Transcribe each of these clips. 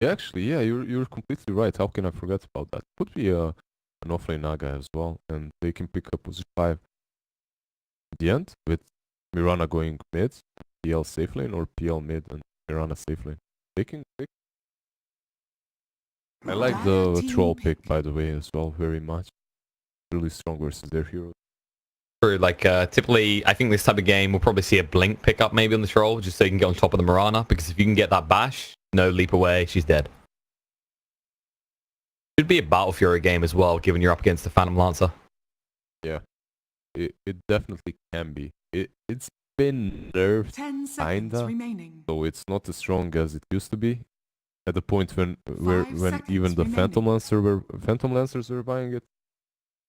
Yeah, actually, yeah, you're completely right. How can I forget about that? Could be an offlane Naga as well, and they can pick up position 5 at the end with Mirana going mid, PL safe lane, or PL mid and Mirana safe lane. They can pick. I like the troll pick, by the way, as well, very much. Really strong versus their hero. True, like typically, I think this type of game we'll probably see a blink pickup maybe on the troll, just so you can get on top of the Mirana, because if you can get that bash, no leap away, she's dead. Should be a Battle Fury game as well, given you're up against the Phantom Lancer. Yeah, it definitely can be. It's been nerfed, kinda, so it's not as strong as it used to be. At the point when even the Phantom Lancers were buying it.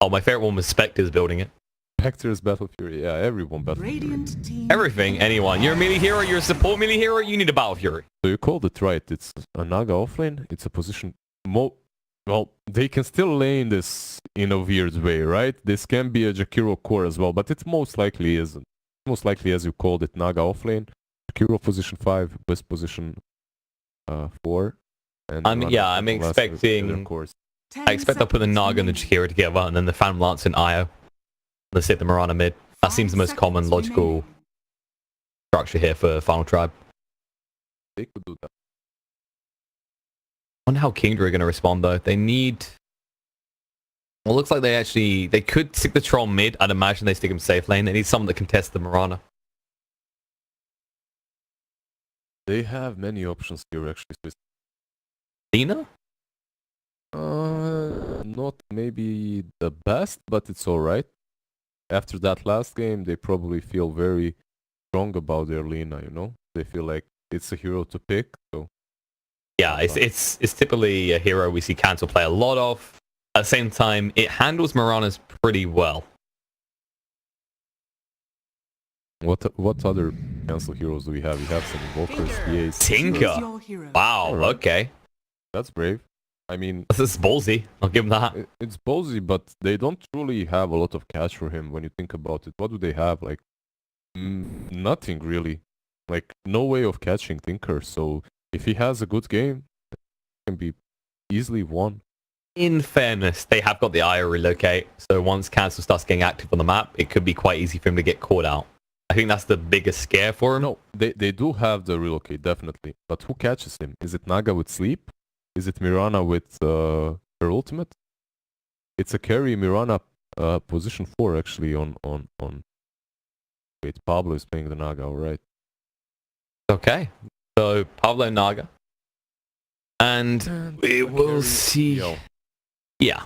Oh, my favorite one was Spectre's building it. Spectre's Battle Fury, yeah, everyone Battle Fury. Everything, anyone. You're a melee hero, you're a support melee hero, you need a Battle Fury. So you called it right. It's a Naga offlane. It's a position. Well, they can still lane this in a weird way, right? This can be a Jakiro core as well, but it most likely isn't. Most likely, as you called it, Naga offlane. Jakiro position 5, Wisp position 4. And I'm expecting. I expect they'll put the Naga and the Jakiro together, and then the Phantom Lance and Io. Let's hit the Mirana mid. That seems the most common, logical structure here for Final Tribe. They could do that. I wonder how Kingdra are going to respond, though. They need... Well, it looks like they could stick the troll mid. I'd imagine they stick him safe lane. They need someone that can test the Mirana. They have many options here, actually. Dina? Not maybe the best, but it's alright. After that last game, they probably feel very strong about their Lina, you know? They feel like it's a hero to pick, so... Yeah, it's typically a hero we see Cancel play a lot of. At the same time, it handles Mirana's pretty well. What other Cancel heroes do we have? We have some Invokers, VAs... Tinker! Wow, right. Okay. That's brave. I mean... This is ballsy. I'll give him that. It's ballsy, but they don't truly have a lot of catch for him when you think about it. What do they have? Like, nothing really. Like, no way of catching Tinker, so... If he has a good game, it can be easily won. In fairness, they have got the IO relocate, so once Cancel starts getting active on the map, it could be quite easy for him to get caught out. I think that's the biggest scare for him. No, they do have the relocate, definitely. But who catches him? Is it Naga with Sleep? Is it Mirana with her ultimate? It's a carry Mirana position 4 actually on... Wait, Pablo is playing the Naga, alright. Okay. So, Pablo Naga. And we will see. PL. Yeah.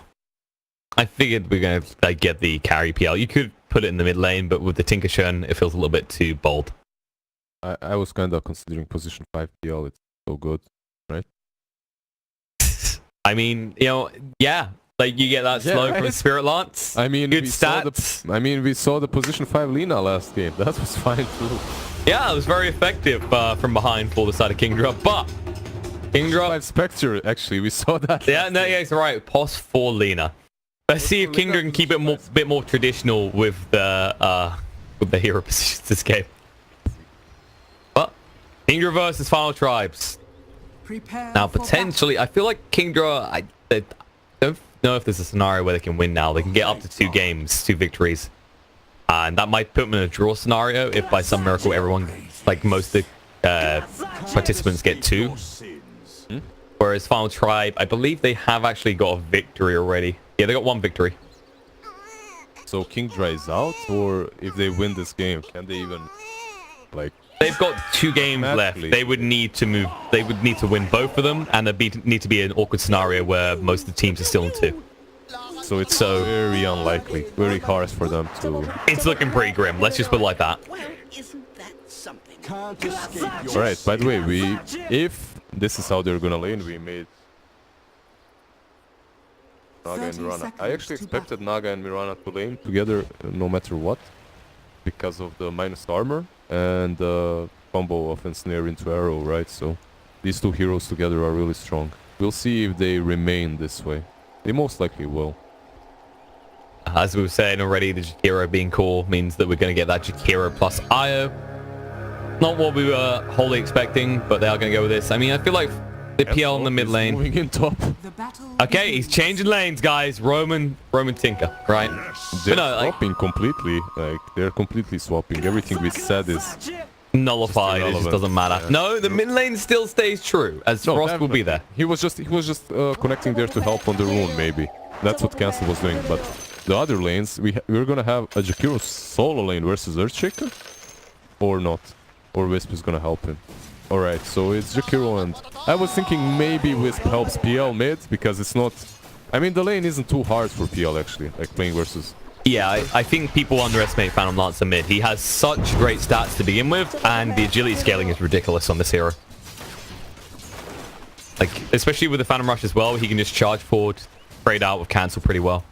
I figured we're going to get the carry PL. You could put it in the mid lane, but with the Tinker Churn, it feels a little bit too bold. I was kind of considering position 5 PL. It's so good, right? I mean, you know, yeah. Like, you get that slow from Spirit Lance. I mean, good stats. We saw the position 5 Lina last game. That was fine too. Yeah, it was very effective from behind for the side of Kingdra, but Kingdra... 5 Spectre, actually, we saw that. Yeah, no, yeah, it's right. Pos for Lina. Let's see if Kingdra can keep it a bit more traditional with the hero positions this game. But Kingdra versus Final Tribes. Now, potentially, I feel like Kingdra... I don't know if there's a scenario where they can win now. They can get up to 2 games, 2 victories. And that might put them in a draw scenario if by some miracle everyone, like most of the participants get 2. Whereas Final Tribe, I believe they have actually got a victory already. Yeah, they got 1 victory. So Kingdra is out, or if they win this game, can they even, like... They've got 2 games left. They would need to move. They would need to win both of them, and there'd need to be an awkward scenario where most of the teams are still in 2. So it's very unlikely, very harsh for them to... It's looking pretty grim, let's just put it like that. Alright, by the way, if this is how they're gonna lane, we made Naga and Mirana. I actually expected Naga and Mirana to lane together no matter what, because of the minus armor and the combo of Ensnare into Arrow, right? So these 2 heroes together are really strong. We'll see if they remain this way. They most likely will. As we were saying already, the Jakiro being core means that we're going to get that Jakiro plus Io. Not what we were wholly expecting, but they are going to go with this. I mean, I feel like The PL in the mid He's lane. moving in top. Okay, he's changing lanes, guys. Roman Tinker, right? They're But no, like, swapping completely. Like, they're completely swapping. Everything we said is nullified. It just irrelevant. doesn't matter. Yeah. No, the mid lane still stays true, as No, Frost will be there. He was just connecting there to help on the rune, maybe. That's what Cancel was doing. But the other lanes, we're gonna have a Jakiro solo lane versus Earthshaker, or not, or Wisp is gonna help him. All right, so it's Jakiro, and I was thinking maybe Wisp helps PL mid because it's not. I mean, the lane isn't too hard for PL actually, like playing versus. Yeah, I think people underestimate Phantom Lancer mid. He has such great stats to begin with, and the agility scaling is ridiculous on this hero. Like, especially with the Phantom Rush as well, he can just charge forward, trade out with cancel pretty well.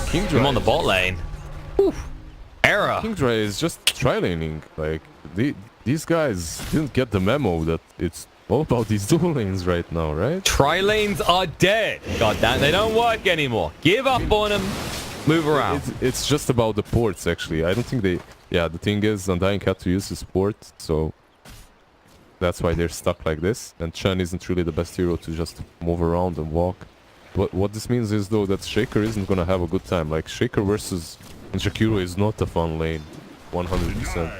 Kingdra I'm on the bot lane. Oof. Error. Kingdra is just tri-laning. Like, these guys didn't get the memo that it's all about these dual lanes right now, right? Tri-lanes are dead. God damn, they don't work anymore. Give up on them. Move around. It's just about the ports, actually. I don't think they... Yeah, the thing is, Undying had to use his port, so... That's why they're stuck like this. And Chen isn't really the best hero to just move around and walk. What this means is, though, that Shaker isn't gonna have a good time. Like, Shaker versus Jakiro is not a fun lane. 100%.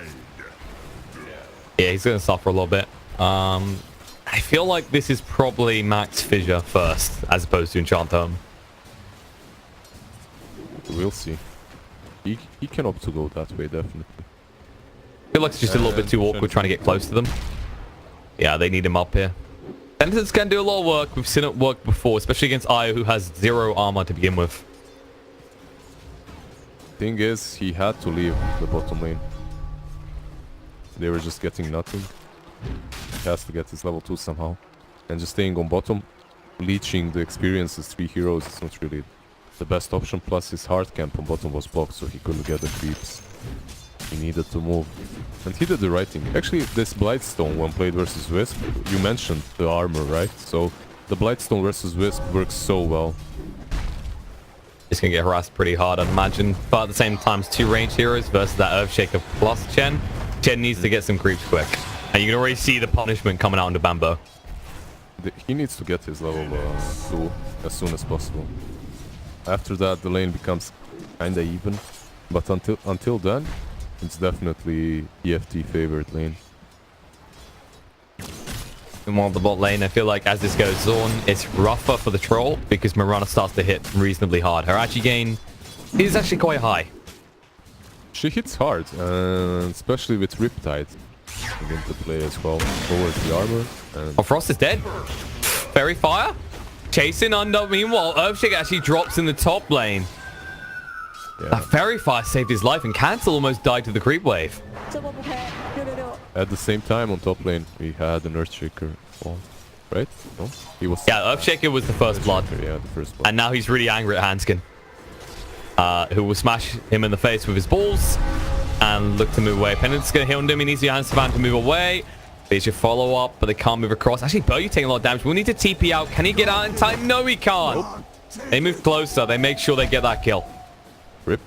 Yeah, he's gonna suffer a little bit. I feel like this is probably Max Fissure first, as opposed to Enchant Home. We'll see. He can opt to go that way, definitely. I feel like it's just a little bit too awkward trying to get close to them. Yeah, they need him up here. Sentinels can do a lot of work. We've seen it work before, especially against Io, who has 0 armor to begin with. Thing is, he had to leave the bottom lane. They were just getting nothing. He has to get his level 2 somehow. And just staying on bottom, leeching the experience as 3 heroes is not really the best option. Plus his hard camp on bottom was blocked, so he couldn't get the creeps. He needed to move. And he did the right thing. Actually, this Blightstone, when played versus Wisp, you mentioned the armor, right? So the Blightstone versus Wisp works so well. He's gonna get harassed pretty hard, I'd imagine. But at the same time, it's 2 range heroes versus that Earthshaker plus Chen. Chen needs to get some creeps quick. And you can already see the punishment coming out into Bambo. He needs to get his level 2 as soon as possible. After that, the lane becomes kinda even. But until then, it's definitely EFT favorite lane. And while the bot lane, I feel like as this goes on, it's rougher for the troll because Mirana starts to hit reasonably hard. Her Agi gain is actually quite high. She hits hard, especially with Riptide into play as well. Lowers the armor. And Oh, Frost is dead. Fairy Fire. Chasing under. Meanwhile, Earthshaker actually drops in the top lane. yeah. That Fairy Fire saved his life, and Cancel almost died to the creep wave. At the same time, on top lane, we had an Earthshaker fall, right? No? He was... Yeah, Earthshaker was the first blood. Yeah, the first blood. And now he's really angry at Hanskin, who will smash him in the face with his balls and look to move away. Pendant's going to heal him. He needs the Hansavan to move away. They should follow up, but they can't move across. Actually, Boyu taking a lot of damage. We'll need to TP out. Can he get out in time? No, he can't. Nope. They move closer. They make sure they get that kill. Rip.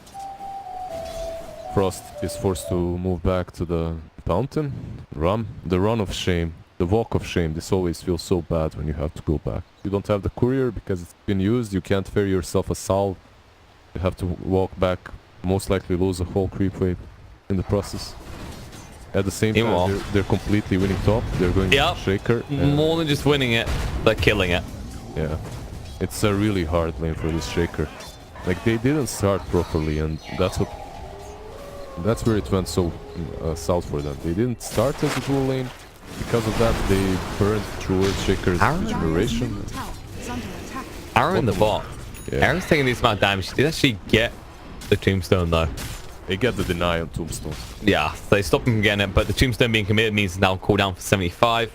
Frost is forced to move back to the fountain. The run of shame. The walk of shame. This always feels so bad when you have to go back. You don't have the courier because it's been used. You can't ferry yourself a salve. You have to walk back. Most likely lose a whole creep wave in the process. At the same time, they're completely winning top. They're going Shaker. More than just winning it, they're killing it. Yeah. It's a really hard lane for this Shaker. Like, they didn't start properly, and that's where it went so south for them. They didn't start as a dual lane. Because of that, they burned through Shaker's generation. Aaron in the bot. Yeah. Aaron's taking this amount of damage. Did actually get the tombstone though. They get the deny on tombstone. Yeah, they stop him from getting it, but the tombstone being committed means now cooldown for 75.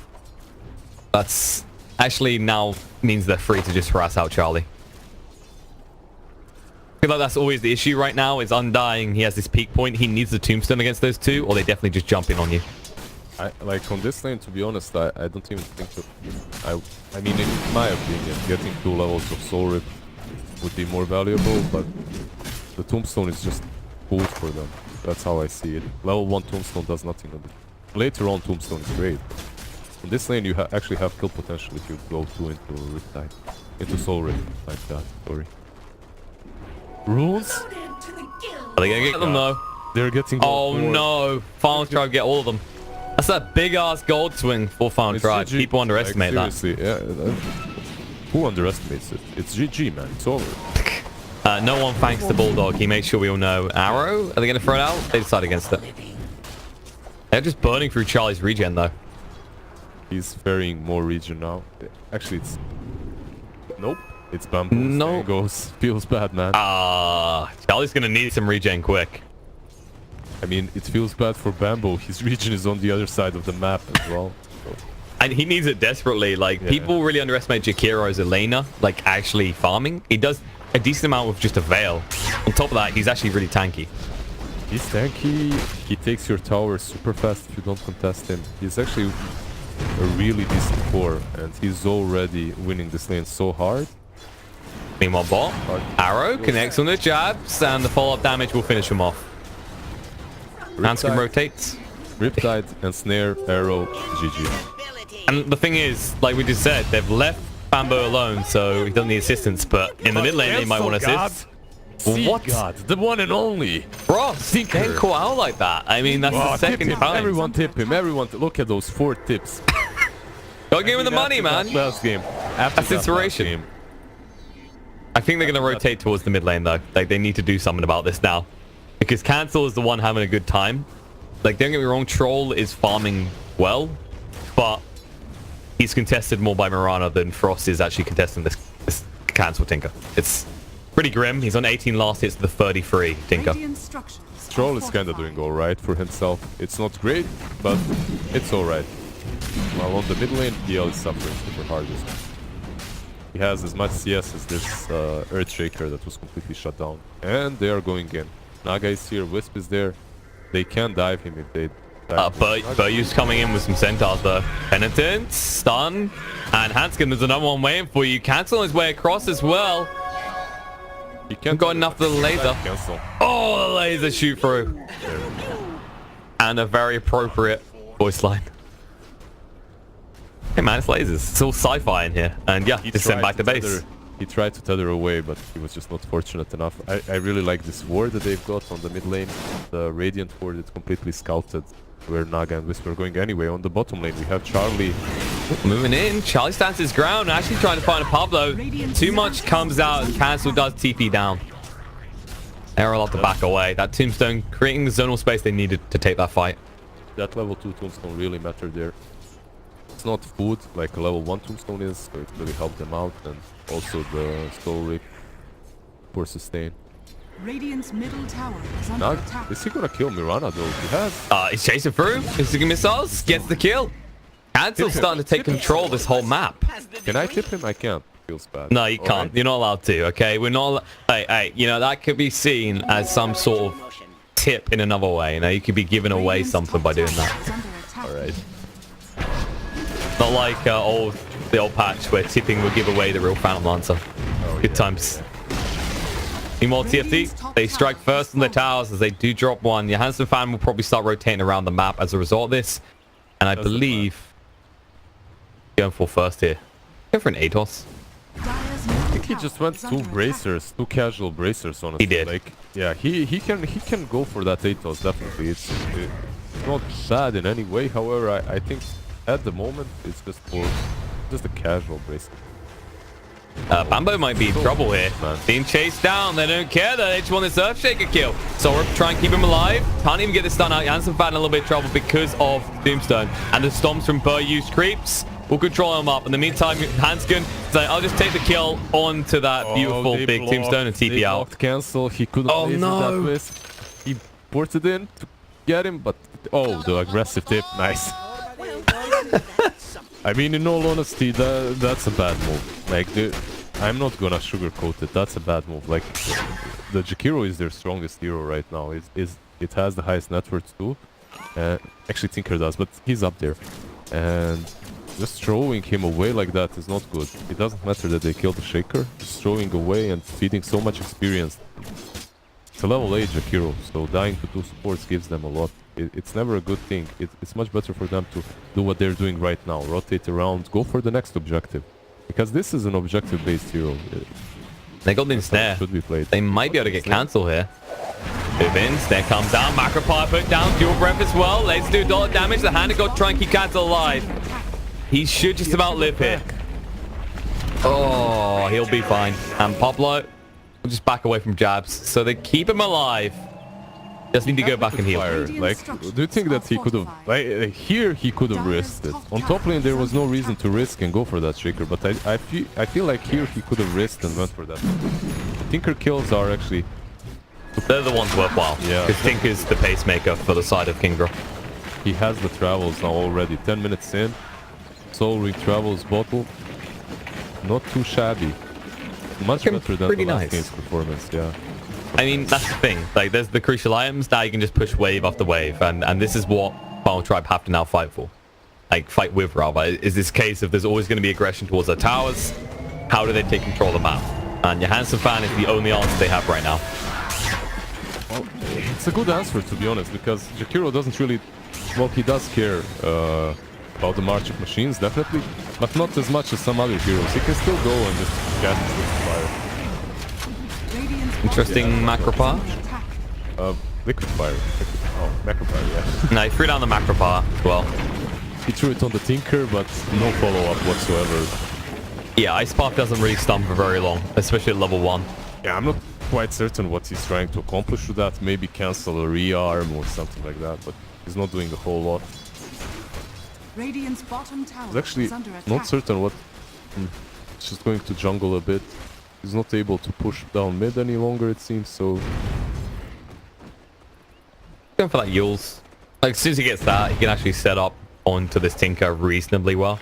That's actually now means they're free to just harass out Charlie. I feel like that's always the issue right now, is Undying. He has this peak point. He needs the tombstone against those two, or they definitely just jump in on you. Like on this lane, to be honest, I don't even think that. I mean, in my opinion, getting 2 levels of Soul Rip would be more valuable, but the tombstone is just food for them. That's how I see it. Level 1 tombstone does nothing on it. Later on, tombstone is great. In this lane, you actually have kill potential if you go into Riptide. Into Soul Rip, like that, sorry. Runes? Are they gonna get them though? They're getting Oh gold no! Final Tribe get all of them. That's that big ass gold swing for Final It's Tribe. GG. People underestimate like, that. seriously, yeah. Who underestimates it? It's GG, man. It's over. No one thanks the Bulldog. He makes sure we all know. Arrow? Are they going to throw it out? They decide against it. They're just burning through Charlie's regen, though. He's ferrying more regen now. Actually, it's... Nope. It's Bamboo. No. Goes. Feels bad, man. Charlie's going to need some regen quick. I mean, it feels bad for Bamboo. His regen is on the other side of the map as well. So. And he needs it desperately. Like, people really underestimate Jakiro as a laner, like, actually farming. He does a decent amount with just a Veil. On top of that, he's actually really tanky. He's tanky. He takes your tower super fast if you don't contest him. He's actually a really decent core, and he's already winning this lane so hard. Meanwhile, bot, Arrow connects on the jabs, and the follow-up damage will finish him off. Hanskin rotates. Riptide and Snare, Arrow, GG. And the thing is, like we just said, they've left Bamboo alone, so he doesn't need assistance, but in the mid lane, he might want to assist. What? God, the one and only. Bro, getting caught out like that. I mean, that's the second time. Everyone tip him. Everyone, look at those 4 tips. Don't give him the money, man. Last game. That's inspiration. I think they're going to rotate towards the mid lane, though. Like, they need to do something about this now. Because Cancel is the one having a good time. Like, don't get me wrong, Troll is farming well, but he's contested more by Mirana than Frost is actually contesting this Cancel Tinker. It's pretty grim. He's on 18 last hits to the 33 Tinker. Troll is kind of doing alright for himself. It's not great, but it's alright. While on the mid lane, DL is suffering super hard this one. He has as much CS as this Earthshaker that was completely shut down. And they are going in. Naga is here, Wisp is there. They can dive him if they dive him. Burju's coming in with some centaurs though. Penitent, stun, and Hanskin, there's another one waiting for you. Cancel his way across as well. He can't got enough for the laser. Cancel. Oh, the laser shoot through. And a very appropriate voice line. Hey man, it's lasers. It's all sci-fi in here. And yeah, just send back to base. He tried to tether away, but he was just not fortunate enough. I really like this ward that they've got on the mid lane. The Radiant ward is completely scouted where Naga and Wisp are going anyway. On the bottom lane, we have Charlie. Moving in. Charlie stands his ground. Actually trying to find a Pablo. Too much comes out and Cancel does TP down. They're allowed to back away. That Tombstone creating the zonal space they needed to take that fight. That level 2 Tombstone really mattered there. It's not food like a level 1 Tombstone is, so it really helped them out, and also the Soul Rip for sustain. Radiant's middle tower is under attack. Is he gonna kill Mirana though? He has. He's chasing through. He's taking missiles. Gets the kill. Cancel's starting to take control of this whole map. Can I tip him? I can't. Feels bad. No, you can't. Right. You're not allowed to, okay? We're not... Hey, you know, that could be seen as some sort of tip in another way. You know, you could be giving away something by doing that. Alright. Not like the old patch where tipping would give away the real Phantom Lancer. Good times. Meanwhile, TFT, they strike first on the towers as they do drop one. Your Handsome fan will probably start rotating around the map as a result of this. And I believe... Going for first here. Go for an Atos. I think he just went 2 bracers, 2 casual bracers, honestly. He did. Like, yeah, he can go for that Atos, definitely. It's not bad in any way, however, I think at the moment it's just a casual bracer. Bambo might be in trouble here. Man. Being chased down. They don't care though. They just want this Earthshaker kill. So we're trying to keep him alive. Can't even get the stun out. Jansen Fan in a little bit of trouble because of Tombstone. And the stomps from Burju's creeps will control him up. In the meantime, Hanskin say, I'll just take the kill onto that beautiful big Tombstone and TP out. Cancel. He couldn't that with. He ported in to get him, but the aggressive tip. Nice. I mean, in all honesty, that's a bad move. Like, I'm not gonna sugarcoat it. That's a bad move. Like, the Jakiro is their strongest hero right now. It has the highest net worth too. Actually, Tinker does, but he's up there. And just throwing him away like that is not good. It doesn't matter that they killed the Shaker. Just throwing away and feeding so much experience. It's a level 8 Jakiro, so dying to 2 supports gives them a lot. It's never a good thing. It's much better for them to do what they're doing right now. Rotate around, go for the next objective. Because this is an objective-based hero. They got the snare. Should be played. They might be able to get cancel here. Move in, snare comes down, Macropie put down, dual breath as well. Let's do dollar damage. The hand got try and keep cancel alive. He should just about live here. Oh, he'll be fine. And Pablo will just back away from jabs. So they keep him alive. Just need to go back and heal. Like, do you think that he could have... Like, here he could have risked it. On top lane there was no reason to risk and go for that Shaker, but I feel like here he could have risked and went for that. The Tinker kills are actually... They're the ones worthwhile. Yeah. Because Tinker's the pacemaker for the side of Kingdra. He has the travels now already. 10 minutes in. Soul Ring travels bottle. Not too shabby. Much better than the last game's performance, yeah. I mean, that's the thing. Like, there's the crucial items. Now you can just push wave after wave. And this is what Final Tribe have to now fight for. Like, fight with, rather. Is this case of there's always going to be aggression towards their towers. How do they take control of the map? And Johansson fan is the only answer they have right now. Well, it's a good answer, to be honest, because Jakiro doesn't really... Well, he does care about the March of Machines, definitely, but not as much as some other heroes. He can still go and just cast his fire. Interesting Macropie. Liquid fire. Oh, Macropie, yeah. No, he threw down the Macropie as well. He threw it on the Tinker, but no follow-up whatsoever. Yeah, Ice Path doesn't really stun for very long, especially at level 1. Yeah, I'm not quite certain what he's trying to accomplish with that. Maybe cancel a rearm or something like that, but he's not doing a whole lot. Radiant's bottom tower He's actually is under attack. not certain what... He's just going to jungle a bit. He's not able to push down mid any longer, it seems, so... Going for that Yules. Like, as soon as he gets that, he can actually set up onto this Tinker reasonably well.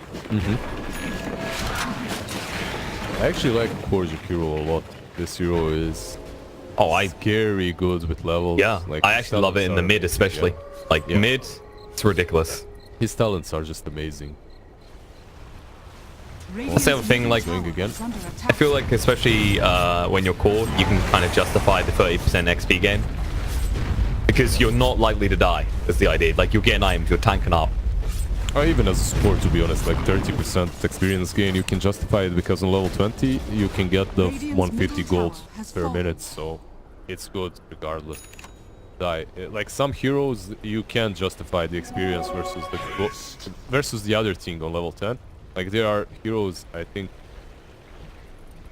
I actually like core Jakiro a lot. This hero is scary good with levels. Yeah, like, I actually love it in the mid especially. Yeah. Like, mid, it's ridiculous. His talents are just amazing. That's the other thing, like, again. I feel like especially when you're core, you can kind of justify the 30% XP gain. Because you're not likely to die, is the idea. Like, you're getting items, you're tanking up. Or even as a support, to be honest, like 30% experience gain, you can justify it because on level 20, you can get the 150 gold per minute, so it's good regardless. Like some heroes, you can't justify the experience versus the other thing on level 10. Like there are heroes, I think,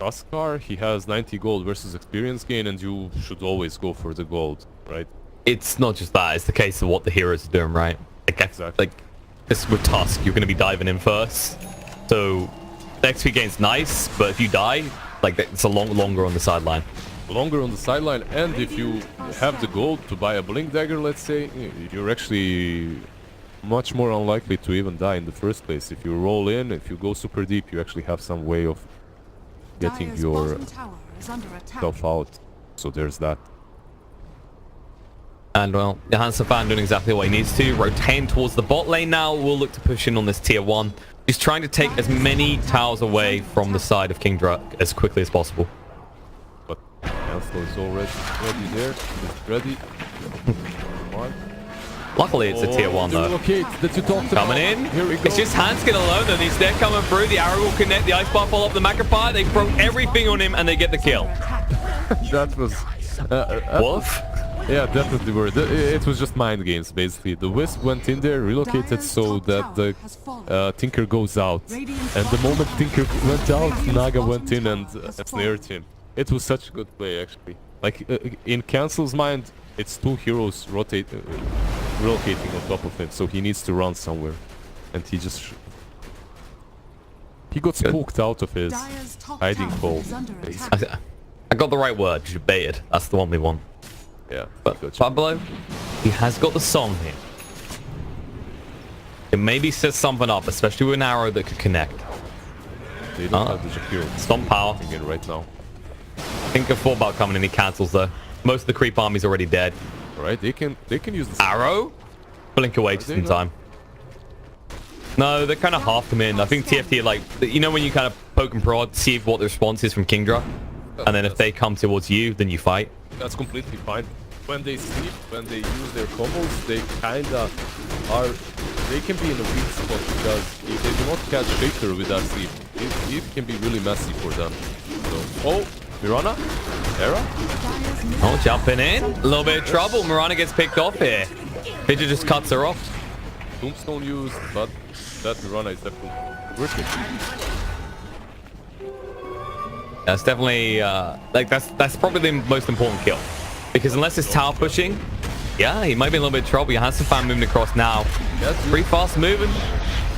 Tuskar, he has 90 gold versus experience gain, and you should always go for the gold, right? It's not just that, it's the case of what the heroes are doing, right? Like, Exactly. Like, this with Tusk, you're going to be diving in first. So, the XP gain's nice, but if you die, like, it's a longer on the sideline. Longer on the sideline, and if you have the gold to buy a Blink Dagger, let's say, you're actually much more unlikely to even die in the first place. If you roll in, if you go super deep, you actually have some way of getting Dire's your bottom tower is under attack. self out. So there's that. And, well, Johansson fan doing exactly what he needs to. Rotating towards the bot lane now. We'll look to push in on this tier 1. He's trying to take as many towers away from the side of Kingdra as quickly as possible. But Alpha is already ready there. He's ready. Luckily, it's a tier 1, though. Relocate that you talked about. Coming in. Here we go. It's just Hanskin alone, and he's there coming through. The arrow will connect. The ice bar follow up the Macropie. They throw everything on him, and they get the kill. That was... Wolf? Yeah, definitely were. It was just mind games, basically. The Wisp went in there, relocated so that the Tinker goes out. And the moment Tinker went out, Naga went in and snared him. It was such a good play, actually. Like, in Cancel's mind, it's two heroes relocating on top of him, so he needs to run somewhere. And he just... He got spooked out of his hiding hole. I got the right word. You baited. That's the one we want. Yeah, but Pablo, he has got the song here. It maybe sets something up, especially with an arrow that could connect. They don't have the Jakiro. Stomp power. Right now. Think of thought about coming in. He cancels though. Most of the creep army's already dead. Alright, they can use this arrow. Blink away just in time. No, they kind of half come in. I think TFT like, you know when you kind of poke and prod, see what the response is from Kingdra, and then if they come towards you, then you fight. That's completely fine. when they sleep, when they use their combos, they kinda are. They can be in a weak spot because if they do not catch Shaker with that sleep, it can be really messy for them. So, oh, Mirana, Era. Oh, jumping in, a little bit of trouble. Mirana gets picked off here. Vidya just cuts her off. Tombstone used, but that Mirana is definitely worth it. That's definitely like that's probably the most important kill, because unless it's tower pushing, yeah, he might be in a little bit of trouble. He has some fan moving across now. Pretty fast moving.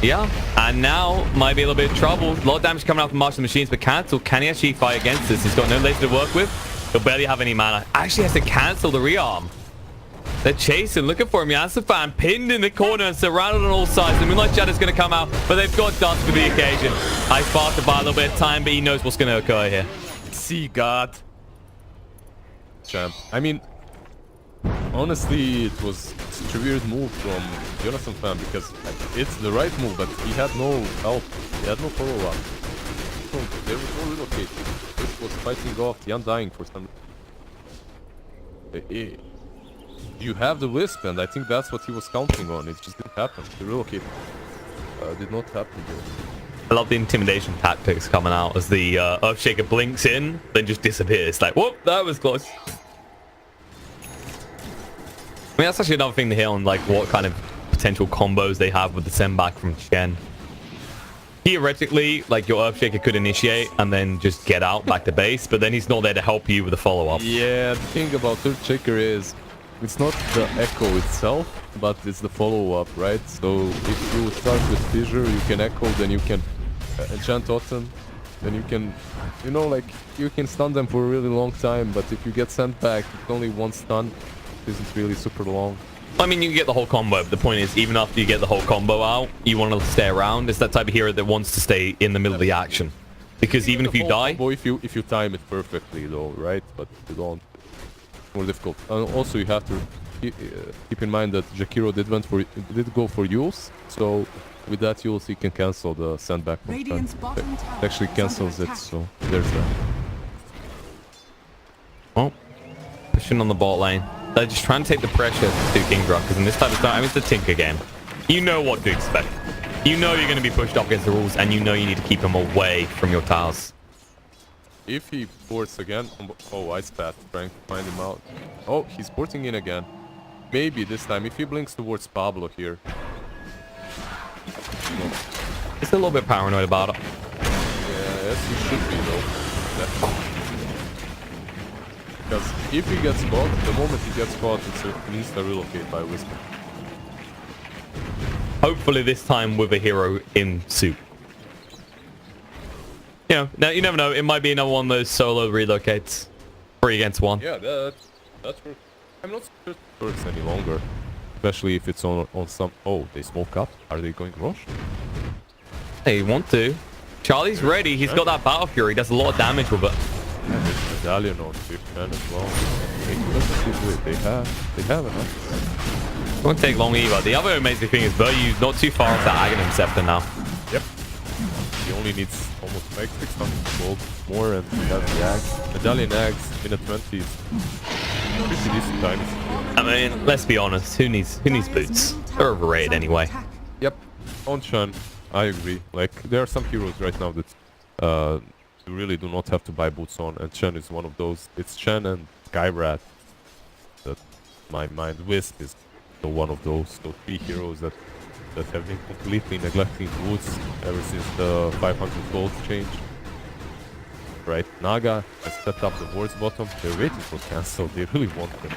Yeah, and now might be a little bit of trouble. A lot of damage coming out from Martial Machines, but cancel. Can he actually fight against this? He's got no laser to work with. He'll barely have any mana. Actually has to cancel the rearm. They're chasing, looking for him. Yasufan pinned in the corner and surrounded on all sides. The Moonlight Shadow's going to come out, but they've got dust for the occasion. I sparked to buy a little bit of time, but he knows what's going to occur here. See God. Champ. I mean, honestly, it was such a weird move from Jonathan Fan because it's the right move, but he had no help. He had no follow-up. So there was no relocate. This was fighting off the Undying for some reason. You have the Wisp, and I think that's what he was counting on. It just didn't happen. The relocate did not happen there. I love the intimidation tactics coming out as the Earthshaker blinks in, then just disappears. Like, whoop, that was close. I mean, that's actually another thing to hear on like what kind of potential combos they have with the send back from Chen. Theoretically, like your Earthshaker could initiate and then just get out back to base, but then he's not there to help you with the follow-up. Yeah, the thing about Earthshaker is it's not the echo itself, but it's the follow-up, right? So if you start with Fissure, you can echo, then you can enchant Totem, then you can, you know, like, you can stun them for a really long time, but if you get sent back, it's only one stun. It isn't really super long. I mean, you can get the whole combo, but the point is, even after you get the whole combo out, you want to stay around. It's that type of hero that wants to stay in the middle of the action. Because even if you die... Combo, if you time it perfectly, though, right? But if you don't, it's more difficult. And also, you have to keep in mind that Jakiro did go for Yules, so with that Yules, he can cancel the sandback. It actually cancels it, so there's that. Well, pushing on the bot lane. They're just trying to take the pressure to Kingdra, because in this type of time, I mean, it's the Tinker game. You know what to expect. You know you're going to be pushed up against the rules, and you know you need to keep him away from your towers. If he ports again... Oh, Ice Path, trying to find him out. Oh, he's porting in again. Maybe this time, if he blinks towards Pablo here. No. He's a little bit paranoid about it. Yeah, yes, he should be, though. Definitely. Because if he gets caught, the moment he gets caught, it's an insta-relocate by Whisper. Hopefully this time with a hero in suit. You know, now you never know. It might be another one of those solo relocates. 3 against 1. Yeah, that's true. I'm not sure it works any longer. Especially if it's on some... Oh, they smoke up. Are they going rush? They want to. Charlie's ready. He's got that Battle Fury. He does a lot of damage with it. And there's Medallion on 5th as well. They have enough. It won't take long either. The other amazing thing is Buryu's not too far off that Aghanim Scepter now. Yep. He only needs almost like 600 gold more, and he has the Ags. Medallion Ags in a 20s. Pretty decent times. I mean, let's be honest. Who needs boots? They're overrated anyway. Yep. On Chen, I agree. Like, there are some heroes right now that you really do not have to buy boots on, and Chen is one of those. It's Chen and Skyrat that my mind Wisp is one of those 3 heroes that have been completely neglecting boots ever since the 500 gold change. Right, Naga has set up the wards bottom. They're waiting for cancel. They really want them.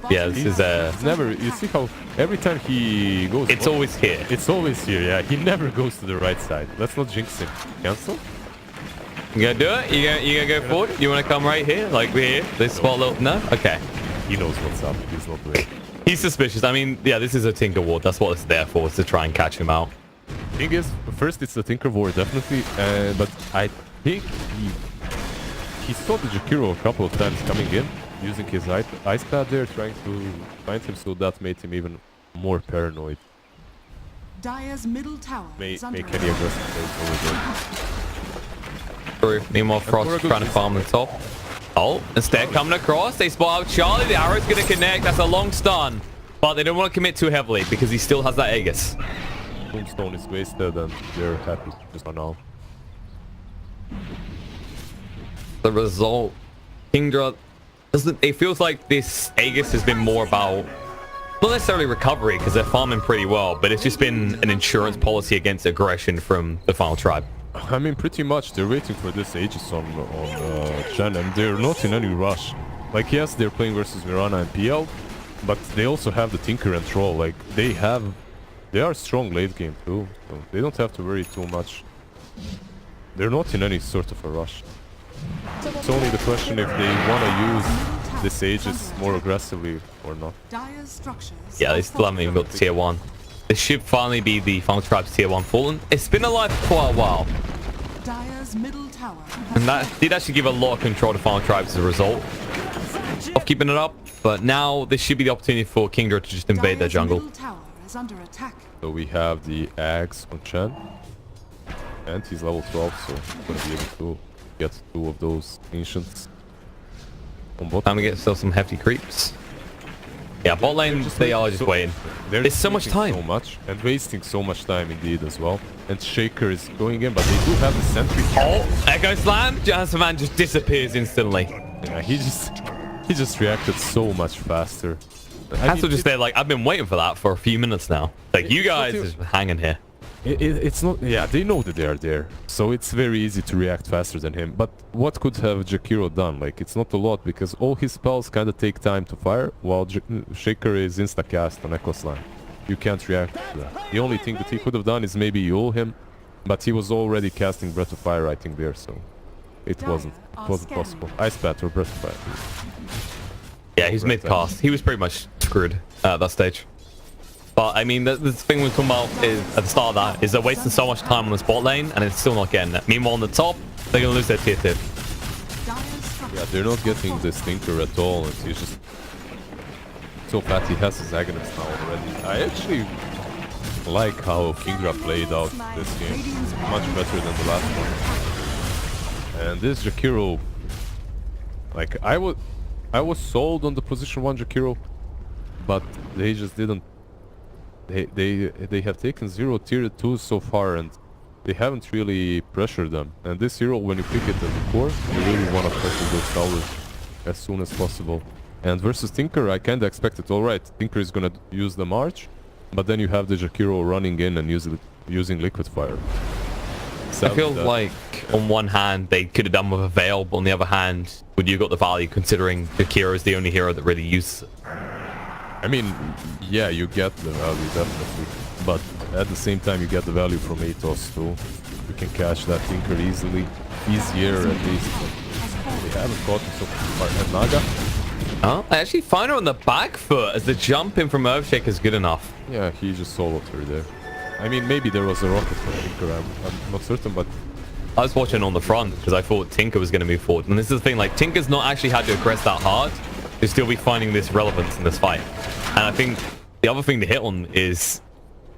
Yeah, this is never. You see how every time he goes. It's always here. It's always here. Yeah, he never goes to the right side. Let's not jinx him. Cancel. You gonna do it? You gonna go forward? You wanna come right here? Like we're here? This spot little... No? Okay. He knows what's up. He's not doing it. He's suspicious. I mean, yeah, this is a Tinker Ward. That's what it's there for, is to try and catch him out. Thing is, first it's the Tinker Ward, definitely. But I think he saw the Jakiro a couple of times coming in, using his ice pad there, trying to find him, so that made him even more paranoid. Dire's middle tower Make any aggressive plays over there. Meanwhile, Frost trying to farm the top. Oh, instead coming across, they spot out Charlie. The arrow's going to connect. That's a long stun. But they don't want to commit too heavily because he still has that Aegis. Tombstone is wasted and they're happy to just run out. The result, Kingdra doesn't. It feels like this Aegis has been more about not necessarily recovery because they're farming pretty well, but it's just been an insurance policy against aggression from the final tribe. I mean, pretty much they're waiting for this Aegis on Chen, and they're not in any rush. Like, yes, they're playing versus Mirana and PL, but they also have the Tinker and Troll. Like, they are strong late game too, so they don't have to worry too much. They're not in any sort of a rush. It's only the question if they want to use this Aegis more aggressively or not. Yeah, they still haven't even got tier 1. This should finally be the final tribe's tier 1 fallen. It's been alive for quite a while. And that did actually give a lot of control to final tribes as a result of keeping it up. But now this should be the opportunity for Kingdra to just invade their jungle. So we have the Axe on Chen. And he's level 12, so he's going to be able to get 2 of those Ancients. On bot. Time to get yourself some hefty creeps. Yeah, bot lane, they are just waiting. There's so much time. So much, and wasting so much time indeed as well. And Shaker is going in, but they do have the sentry. Oh, Echo Slam! Jasmine just disappears instantly. Yeah, he just reacted so much faster. Hansel just there like, I've been waiting for that for a few minutes now. Like, you guys just hanging here. It's not, yeah, they know that they are there, so it's very easy to react faster than him. But what could have Jakiro done? Like, it's not a lot, because all his spells kind of take time to fire, while Shaker is insta-cast on Echo Slam. You can't react to that. The only thing that he could have done is maybe Yule him, but he was already casting Breath of Fire, I think, there, so it wasn't possible. Ice Bat or Breath of Fire. Yeah, he's mid-cast. He was pretty much screwed at that stage. But I mean, the thing we're talking about is at the start of that is they're wasting so much time on the spot lane and it's still not getting it. Meanwhile, on the top, they're gonna lose their tier 2. Yeah, they're not getting this Tinker at all, and he's just so fat. He has his Aghanim's now already. I actually like how Kingdra played out this game. Much better than the last one. And this Jakiro, like, I was sold on the position 1 Jakiro, but they just didn't. They have taken 0 tier 2s so far, and they haven't really pressured them. And this hero, when you pick it at the core, you really want to pressure those towers as soon as possible. And versus Tinker, I kinda expected, alright, Tinker is gonna use the March, but then you have the Jakiro running in and using Liquid Fire. I feel like on one hand they could have done with a Veil, but on the other hand, would you got the value considering Jakiro is the only hero that really uses it? I mean, yeah, you get the value, definitely. But at the same time, you get the value from Atos too. You can catch that Tinker easily. Easier, at least. They haven't caught him so far. And Naga? Oh, I actually find her on the back foot as the jump in from Earthshake is good enough. Yeah, he just soloed her there. I mean, maybe there was a rocket from Tinker, I'm not certain, but... I was watching on the front because I thought Tinker was going to move forward. And this is the thing, like, Tinker's not actually had to aggress that hard. They still be finding this relevance in this fight. And I think the other thing to hit on is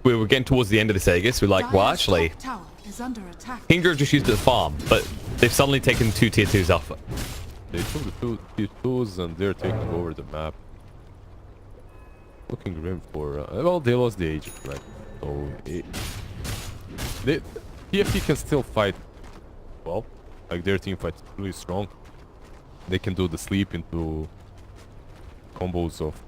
we were getting towards the end of this Aegis. We're like, well, actually, Kingdra just used it to farm, but they've suddenly taken 2 tier 2s off it. They took the 2 tier 2s and they're taking over the map. Looking grim for... well, they lost the agent, right? So... TFT can still fight well. Like, their team fight is really strong. They can do the sleep into combos of...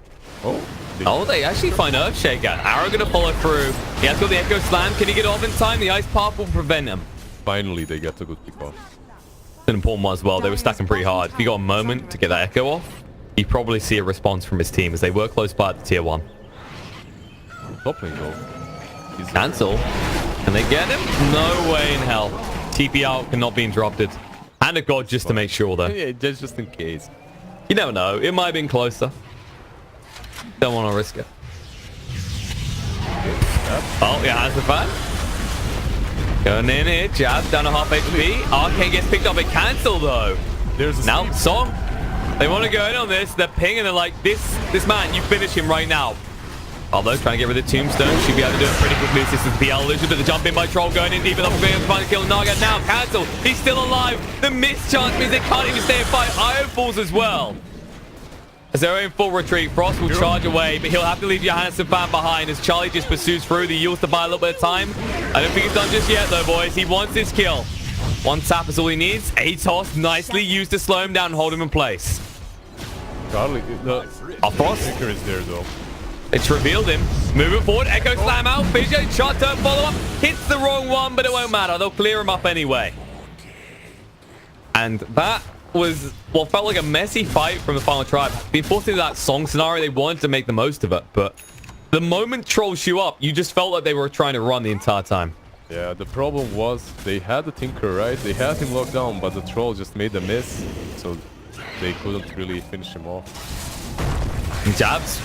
Oh, they actually find Earthshaker. Arrow gonna follow through. He has got the Echo Slam. Can he get off in time? The Ice Path will prevent him. Finally, they get a good pick off. It's an important one as well. They were stacking pretty hard. If he got a moment to get that Echo off, you probably see a response from his team as they were close by at the tier 1. Top lane though. Cancel. Can they get him? No way in hell. TP out cannot be interrupted. And a god just to make sure though. Yeah, just in case. You never know. It might have been closer. Don't want to risk it. Oh, yeah, has the fan. Going in here, jab, down to half HP. Arcane gets picked up, it cancel though. There's now, Song. They want to go in on this. They're pinging, they're like, this man, you finish him right now. Although trying to get rid of the tombstone, should be able to do it pretty quickly. This is the PL illusion, but the jump in by Troll going in deep enough to find a kill. Naga now cancelled. He's still alive. The missed chance means they can't even stay and fight. Iron falls as well. As they're in full retreat, Frost will charge away, but he'll have to leave Johansson fan behind as Charlie just pursues through the Yules to buy a little bit of time. I don't think he's done just yet though, boys. He wants his kill. One tap is all he needs. Atos nicely used to slow him down and hold him in place. Charlie, the Frost is there though. It's revealed him. Moving forward, Echo Slam out. Fissure, shot turn follow-up. Hits the wrong one, but it won't matter. They'll clear him up anyway. And that was what felt like a messy fight from the final tribe. Being forced into that song scenario, they wanted to make the most of it. But the moment trolls shoot up, you just felt like they were trying to run the entire time. Yeah, the problem was they had the Tinker, right? They had him locked down, but the troll just made a miss. So they couldn't really finish him off. Jabs.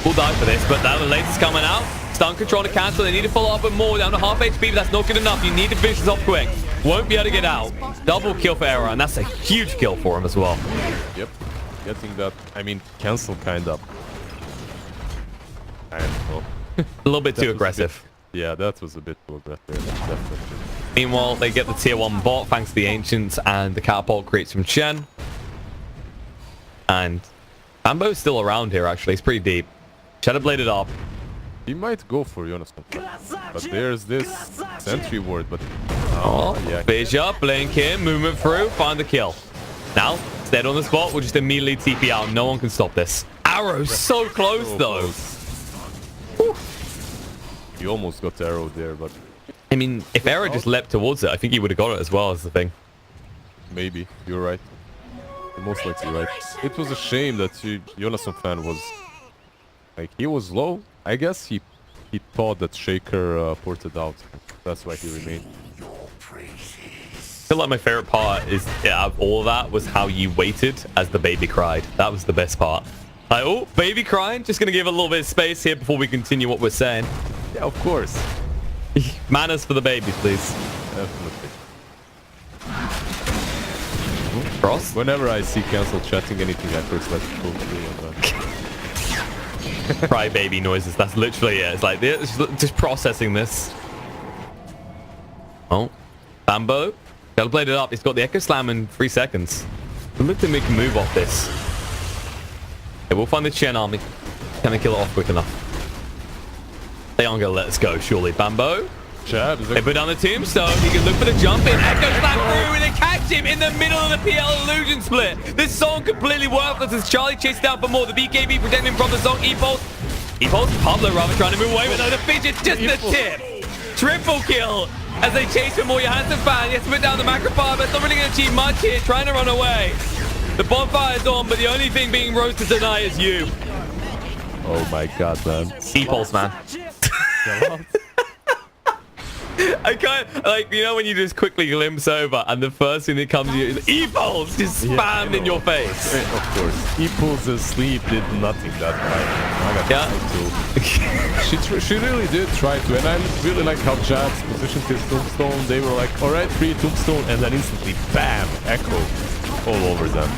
We'll die for this, but now the laser's coming out. Stun control to cancel. They need to follow up with more. Down to half HP, but that's not good enough. You need to finish this off quick. Won't be able to get out. Double kill for Era, and that's a huge kill for him as well. Yep. Getting that, I mean, cancel kind of. I don't know. A little bit too aggressive. Yeah, that was a bit too aggressive, definitely. Meanwhile, they get the tier 1 bot thanks to the Ancients, and the catapult creates from Chen. And Bambo's still around here, actually. He's pretty deep. Shadow bladed up. He might go for Jonas, but there's this sentry ward, but... yeah. Fissure, blink in, movement through, find the kill. Now, dead on the spot, we'll just immediately TP out. No one can stop this. Arrow's so close, though. He almost got the arrow there, but... I mean, if Arrow just leapt towards it, I think he would have got it as well, as the thing. Maybe, you're right. You're most likely right. It was a shame that Jonas fan was... Like, he was low. I guess he thought that Shaker ported out. That's why he remained. I feel like my favorite part is out of all of that was how you waited as the baby cried. That was the best part. Like, oh, baby crying. Just going to give a little bit of space here before we continue what we're saying. Yeah, of course. Manners for the babies, please. Definitely. Frost? Whenever I see cancel chatting anything, I first let it go through and Cry baby noises. That's literally it. It's like just processing this. Oh, Bambo. They'll blade it up. He's got the Echo Slam in 3 seconds. We'll look to make a move off this. Okay, we'll find the Chen army. Can they kill it off quick enough? They aren't going to let us go, surely. Bambo. They put down the tombstone. He can look for the jump in. Echo Slam through and they catch him in the middle of the PL illusion split. This song completely worthless as Charlie chases down for more. The BKB protecting him from the song. E-Pulse, Pablo rather trying to move away, but no, the Fissure just the tip. Triple kill as they chase for more. Johansson fan. He has to put down the macrofire, but it's not really going to achieve much here. Trying to run away. The bonfire is on, but the only thing being roasted tonight is you. oh my god, man. E-Pulse, man. I can't, like, you know when you just quickly glimpse over and the first thing that comes to you is E-Pulse just spammed in your face. Of course. E-Pulse asleep did nothing that time. She really did try to, and I really like how Jabs positioned his tombstone. They were like, alright, free tombstone, and then instantly, bam, Echo all over them.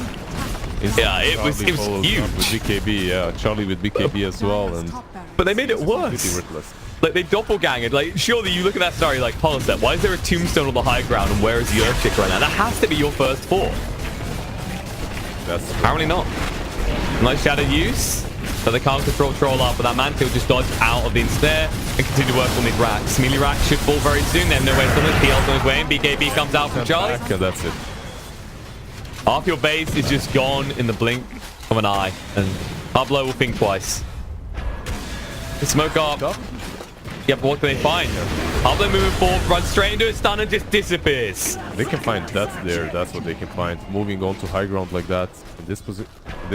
Yeah, it was huge. With BKB, yeah, Charlie with BKB as well, and but they made it worse. Like, they doppelgangered. Like, surely you look at that scenario like, hold on a sec, why is there a tombstone on the high ground and where is the Earth Chick right now? That has to be your first thought. That's apparently not. Nice shadow use. So they can't control troll up, but that Mantle just dodged out of the ensnare and continue to work on these racks. Melee rack should fall very soon. They have no way to stop it. PL's on his way in. BKB comes out from Charlie. And that's it. Half your base is just gone in the blink of an eye, and Pablo will think twice. They smoke up. Yeah, but what can they find? Pablo moving forward, runs straight into a stun and just disappears. They can find that there. That's what they can find. Moving on to high ground like that in this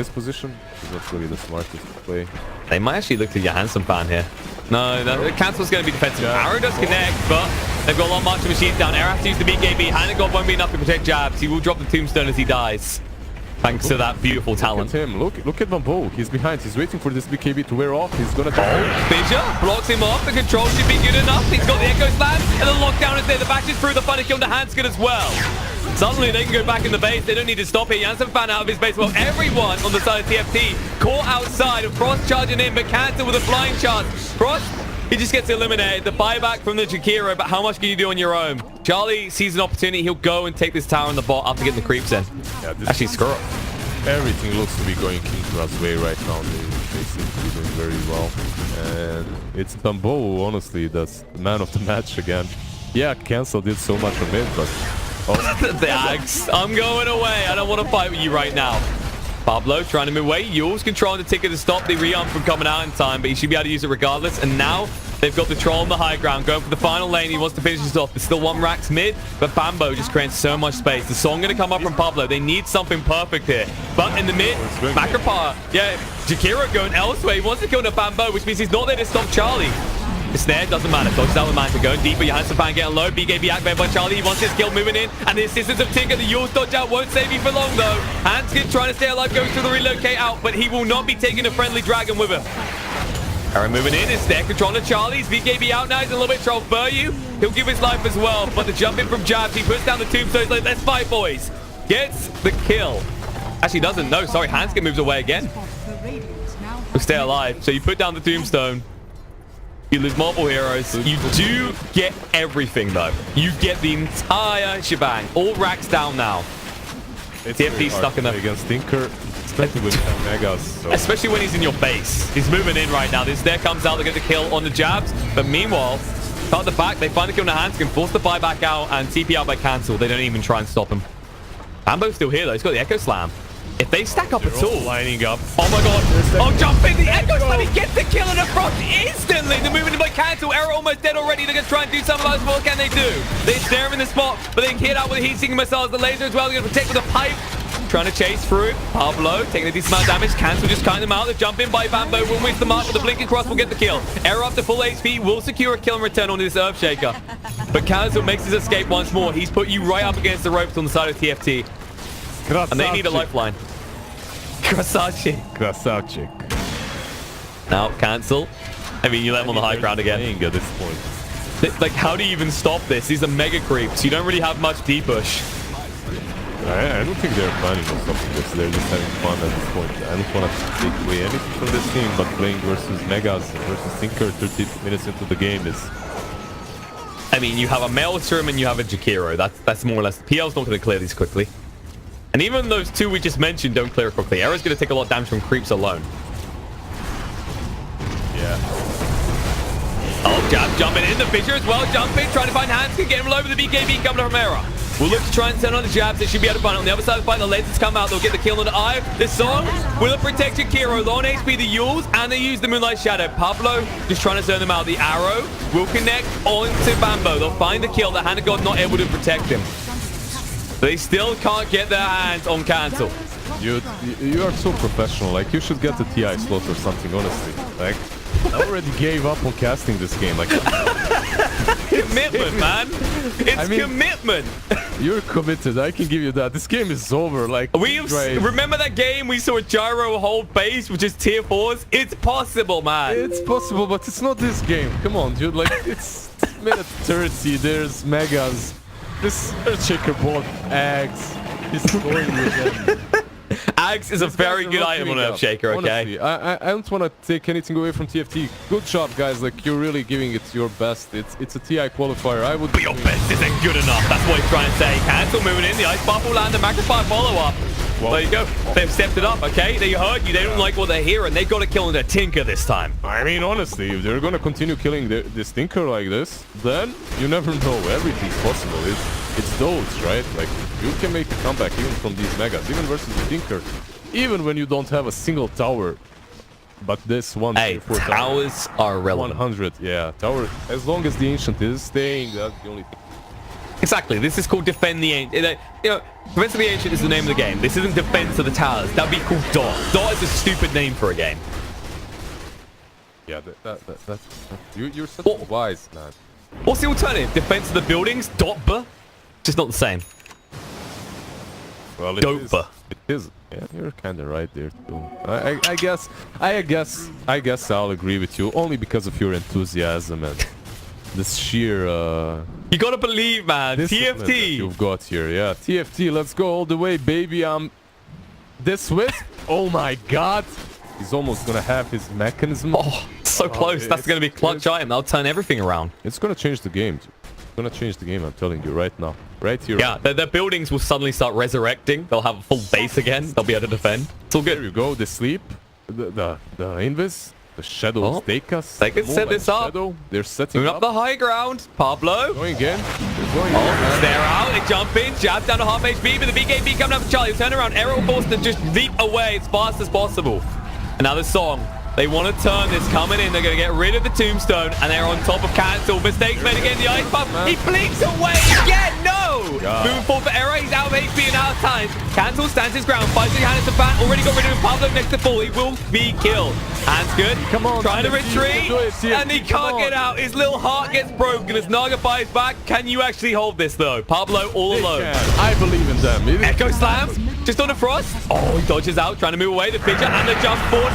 position is not really the smartest play. They might actually look to Johansson fan here. No, the cancel's going to be defensive. Yeah. Arrow does connect, but they've got a lot of marching machines down. Arrow has to use the BKB. Hand God won't be enough to protect Jabs. He will drop the tombstone as he dies. Thanks to that beautiful talent. Look at him. Look at Bambo. He's behind. He's waiting for this BKB to wear off. He's gonna Fissure blocks him off. The control should be good enough. He's got the Echo Slam, and the lockdown is there. The back is through. The final kill to Hanskin as well. Suddenly they can go back in the base. They don't need to stop here. Jansen found out of his base. Well, everyone on the side of TFT caught outside of Frost charging in, but Cancel with a flying charge. Frost, he just gets eliminated. The buyback from the Jakiro, but how much can you do on your own? Charlie sees an opportunity. He'll go and take this tower in the bot after getting the creeps in. Yeah, Actually, screw it. Everything looks to be going Kingdra's way right now. They seem to be doing very well. And it's Bambo, honestly, that's the man of the match again. Yeah, Cancel did so much on it, but... Oh. The Axe, I'm going away. I don't want to fight with you right now. Pablo trying to move away. Yules controlling the ticket to stop the re-arm from coming out in time, but he should be able to use it regardless. And now they've got the troll on the high ground, going for the final lane. He wants to finish this off. There's still one Rax mid, but Bambo just creates so much space. The song going to come up from Pablo. They need something perfect here. But in the mid, Macropar, yeah, Jakiro going elsewhere. He wants to kill the Bambo, which means he's not there to stop Charlie. The snare doesn't matter. Dodges out with Manta going deeper. Johansson fan getting low. BKB activated by Charlie. He wants his kill moving in. And the assistance of Tinker. The Yules dodge out won't save you for long though. Hanskin trying to stay alive, going through the relocate out, but he will not be taking a friendly dragon with him. Aaron moving in. Is there controlling Charlie's. BKB out now. He's a little bit trouble. Buryu, he'll give his life as well. But the jump in from Jabs, he puts down the tombstone. He's like, let's fight, boys. Gets the kill. Actually doesn't. No, sorry. Hanskin moves away again. He'll stay alive. So you put down the tombstone. You lose multiple heroes. You do get everything, though. You get the entire shebang. All racks down now. TFT stuck in there. Against Tinker, especially with Megas. So. Especially when he's in your base. He's moving in right now. This there comes out to get the kill on the jabs. But meanwhile, out the back, they find the kill on the hands, can force the buyback out and TP out by Cancel. They don't even try and stop him. Bambo's still here, though. He's got the Echo Slam. If they stack up at all, lining up. Oh my god! Oh, jumping the Echo Slam! He gets the kill in the front instantly. They're moving in by Cancel. Error almost dead already. They're gonna try and do something about this. What can they do? They stare him in the spot, but they can hit out with the heat-seeking missiles, the laser as well. They're gonna protect with a pipe. Trying to chase through. Pablo taking a decent amount of damage. Cancel just cutting them out. The jump in by Bambo will miss the mark, but the blinking cross will get the kill. Error up to full HP will secure a kill and return on this Earthshaker. But Cancel makes his escape once more. He's put you right up against the ropes on the side of TFT. And they need a lifeline. Krasavchik. Now, Cancel. I mean, you let him on the high ground again. At this point. Like, how do you even stop this? These are mega creeps. You don't really have much D-push. I don't think they're planning on stopping this. They're just having fun at this point. I don't want to take away anything from this team, but playing versus Megas versus Tinker 30 minutes into the game is... I mean, you have a Maelstrom and you have a Jakiro. That's more or less... PL's not going to clear these quickly. And even those two we just mentioned don't clear quickly. Error's going to take a lot of damage from creeps alone. Yeah. Oh, Jab jumping in. The Fissure as well. Jumping, trying to find hands. Can get him low with the BKB coming from Error. We'll look to try and turn on the jabs. They should be able to find it. On the other side of the fight, the lasers come out. They'll get the kill on the eye. This song will protect Jakiro. Low on HP, the Yules, and they use the Moonlight Shadow. Pablo just trying to zone them out. The arrow will connect onto Bambo. They'll find the kill. The Hand of God not able to protect him. They still can't get their hands on Cancel. You are so professional. Like, you should get the TI slot or something, honestly. Like, I already gave up on casting this game. Like, commitment, man. It's commitment. You're committed. I can give you that. This game is over. Like, remember that game we saw Gyro hold base, which is tier 4s? It's possible, man. It's possible, but it's not this game. Come on, dude. Like, it's minute 30. There's Megas. This checkerboard Axe is going with them. Axe is a very good item on Earthshaker, okay? Honestly, I don't want to take anything away from TFT. Good job, guys. Like, you're really giving it your best. It's a TI qualifier. I would... But your best isn't good enough. That's what he's trying to say. Cancel moving in. The Ice Buff will land. The Magnifier follow-up. Well, there you go. They've stepped it up, okay? They heard you. They don't like what they hear, and they got to kill the Tinker this time. I mean, honestly, if they're going to continue killing this Tinker like this, then you never know. Everything's possible. It's those, right? Like, you can make a comeback even from these Megas, even versus the Tinker. Even when you don't have a single tower. But this one... Hey, towers are relevant. 100, yeah. Tower, as long as the Ancient is staying, that's the only thing. Exactly. This is called Defend the Ancient. You know, Defense of the Ancient is the name of the game. This isn't Defense of the Towers. That'd be called Dot. Dot is a stupid name for a game. Yeah, you're such a wise man. What's the alternative? Defense of the Buildings? Dotba? Just not the same. Well, it is. Yeah, you're kind of right there too. I guess I'll agree with you only because of your enthusiasm and this sheer You gotta believe, man. discipline that TFT. you've got here. Yeah, TFT, let's go all the way, baby. This Wisp. Oh my god. He's almost gonna have his mechanism. Oh, so close. That's gonna be a clutch item. That'll turn everything around. It's gonna change the game. Dude. It's gonna change the game, I'm telling you right now. Right here. Yeah, their buildings will suddenly start resurrecting. They'll have a full base again. They'll be able to defend. It's all There good. you go. The sleep. The invis. The shadows Oh, take us. they can set Moment this up. Shadow. They're setting Moving up the high ground. Pablo. Going again. They're going Oh, again. they're out. They jump in. Jab down to half HP. But the BKB coming up for Charlie. Turn around. Arrow forced to just leap away as fast as possible. Another song. They want to turn this coming in. They're going to get rid of the tombstone. And they're on top of Cancel. Mistakes made again. The ice buff. He blinks away again. No. God. Moving forward for Error. He's out of HP and out of time. Cancel stands his ground. Fights his hand at the bat. Already got rid of him. Pablo next to full. He will be killed. Hands good. Come on, Trying to TFT, retreat. do it, TFT, And he come can't on. get out. His little heart gets broken as Naga buys back. Can you actually hold this though? Pablo all They alone. can. I believe in them. It is- Echo Slam, just on the frost. Oh, he dodges out, trying to move away. The picture and the jump forward.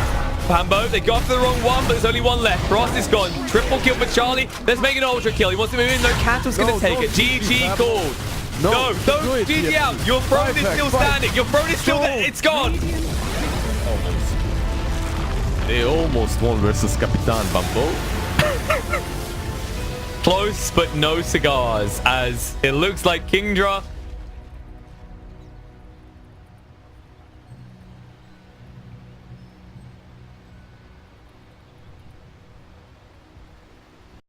Pambo, they go after the wrong one, but there's only one left. Frost is gone. Triple kill for Charlie. Let's make an ultra kill. He wants to move in. No, Cancel's going to take it. GG called. No, No, don't do it, GG TFT. out. Your throne Fight is back, still fight. standing. Your throne is still there. It's gone. They almost won versus Capitan Bambo. Close, but no cigars, as it looks like Kingdra